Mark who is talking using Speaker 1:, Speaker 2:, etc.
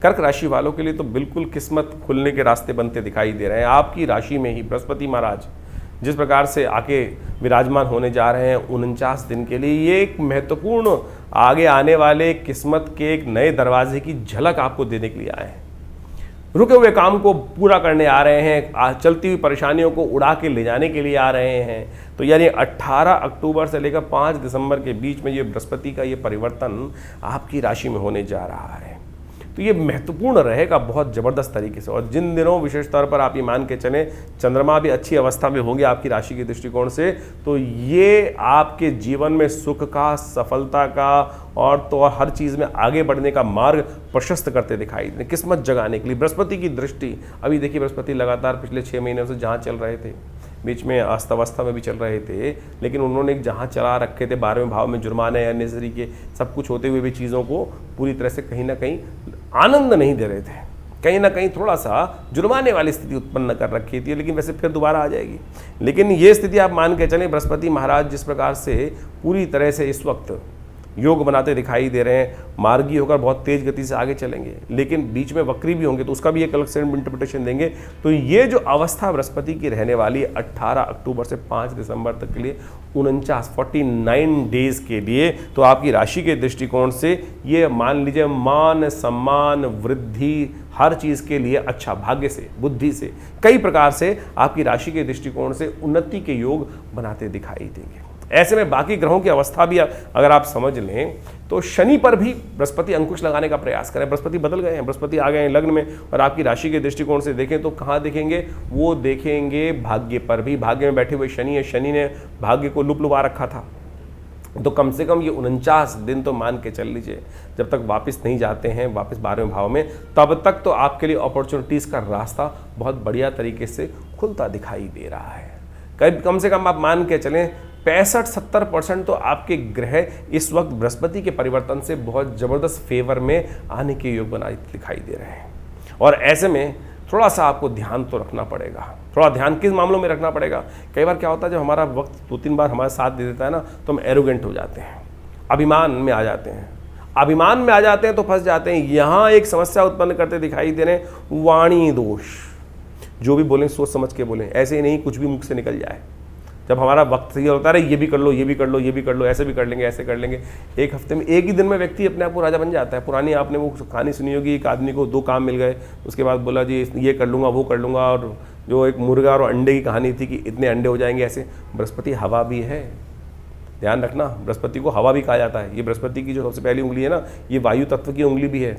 Speaker 1: कर्क राशि वालों के लिए तो बिल्कुल किस्मत खुलने के रास्ते बनते दिखाई दे रहे हैं। आपकी राशि में ही बृहस्पति महाराज जिस प्रकार से आके विराजमान होने जा रहे हैं 49 दिन के लिए, ये एक महत्वपूर्ण आगे आने वाले किस्मत के एक नए दरवाजे की झलक आपको देने के लिए आए हैं। रुके हुए काम को पूरा करने आ रहे हैं, चलती हुई परेशानियों को उड़ा के ले जाने के लिए आ रहे हैं। तो यानी 18 अक्टूबर से लेकर 5 दिसंबर के बीच में ये बृहस्पति का ये परिवर्तन आपकी राशि में होने जा रहा है। तो ये महत्वपूर्ण रहेगा बहुत ज़बरदस्त तरीके से। और जिन दिनों विशेष तौर पर आप ये मान के चलें चंद्रमा भी अच्छी अवस्था में होंगे आपकी राशि के दृष्टिकोण से, तो ये आपके जीवन में सुख का, सफलता का और तो और हर चीज़ में आगे बढ़ने का मार्ग प्रशस्त करते दिखाई दे, किस्मत जगाने के लिए बृहस्पति की दृष्टि। अभी देखिए बृहस्पति लगातार पिछले 6 महीनों से जहाँ चल रहे थे, बीच में अस्तवस्था में भी चल रहे थे, लेकिन उन्होंने जहाँ चला रखे थे 12वें भाव में जुर्माने या नेजरी के सब कुछ होते हुए भी चीज़ों को पूरी तरह से कहीं ना कहीं आनंद नहीं दे रहे थे, कहीं ना कहीं थोड़ा सा जुर्माने वाली स्थिति उत्पन्न कर रखी थी, लेकिन वैसे फिर दोबारा आ जाएगी। लेकिन ये स्थिति आप मान के चलें, बृहस्पति महाराज जिस प्रकार से पूरी तरह से इस वक्त योग बनाते दिखाई दे रहे हैं, मार्गी होकर बहुत तेज गति से आगे चलेंगे, लेकिन बीच में वक्री भी होंगे तो उसका भी एक अलग से इंटरप्रिटेशन देंगे। तो ये जो अवस्था बृहस्पति की रहने वाली 18 अक्टूबर से 5 दिसंबर तक के लिए 49 डेज के लिए, तो आपकी राशि के दृष्टिकोण से ये मान लीजिए मान सम्मान वृद्धि हर चीज़ के लिए अच्छा, भाग्य से, बुद्धि से, कई प्रकार से आपकी राशि के दृष्टिकोण से उन्नति के योग बनाते दिखाई देंगे। ऐसे में बाकी ग्रहों की अवस्था भी अगर आप समझ लें तो शनि पर भी बृहस्पति अंकुश लगाने का प्रयास करें। बृहस्पति बदल गए हैं, बृहस्पति आ गए हैं लग्न में, और आपकी राशि के दृष्टिकोण से देखें तो कहाँ देखेंगे, वो देखेंगे भाग्य पर भी। भाग्य में बैठे हुए शनि है, शनि ने भाग्य को लुपलुपा रखा था। तो कम से कम ये 49 दिन तो मान के चल लीजिए, जब तक वापस नहीं जाते हैं वापस 12वें भाव में, तब तक तो आपके लिए अपॉर्चुनिटीज़ का रास्ता बहुत बढ़िया तरीके से खुलता दिखाई दे रहा है। कम से कम आप मान के चलें 65-70% तो आपके ग्रह इस वक्त बृहस्पति के परिवर्तन से बहुत ज़बरदस्त फेवर में आने के योग बनाए दिखाई दे रहे हैं। और ऐसे में थोड़ा सा आपको ध्यान तो रखना पड़ेगा। थोड़ा ध्यान किस मामलों में रखना पड़ेगा, कई बार क्या होता है जब हमारा वक्त 2-3 बार हमारा साथ दे देता है ना, तो हम एरोगेंट हो जाते हैं, अभिमान में आ जाते हैं। अभिमान में आ जाते हैं तो फंस जाते हैं। यहाँ एक समस्या उत्पन्न करते दिखाई दे रहे हैं वाणी दोष। जो भी बोलें सोच समझ के बोलें, ऐसे ही नहीं कुछ भी मुख से निकल जाए। जब हमारा वक्त ये होता है ये भी कर लो, ये भी कर लो, ये भी कर लो, ऐसे भी कर लेंगे, ऐसे कर लेंगे, एक हफ्ते में, एक ही दिन में व्यक्ति अपने आप को राजा बन जाता है। पुरानी आपने वो कहानी सुनी होगी, एक आदमी को 2 काम मिल गए, उसके बाद बोला जी ये कर लूँगा, वो कर लूँगा, और जो एक मुर्गा और अंडे की कहानी थी कि इतने अंडे हो जाएंगे। ऐसे बृहस्पति हवा भी है, ध्यान रखना, बृहस्पति को हवा भी कहा जाता है। ये बृहस्पति की जो सबसे पहली उंगली है ना, ये वायु तत्व की उंगली भी है।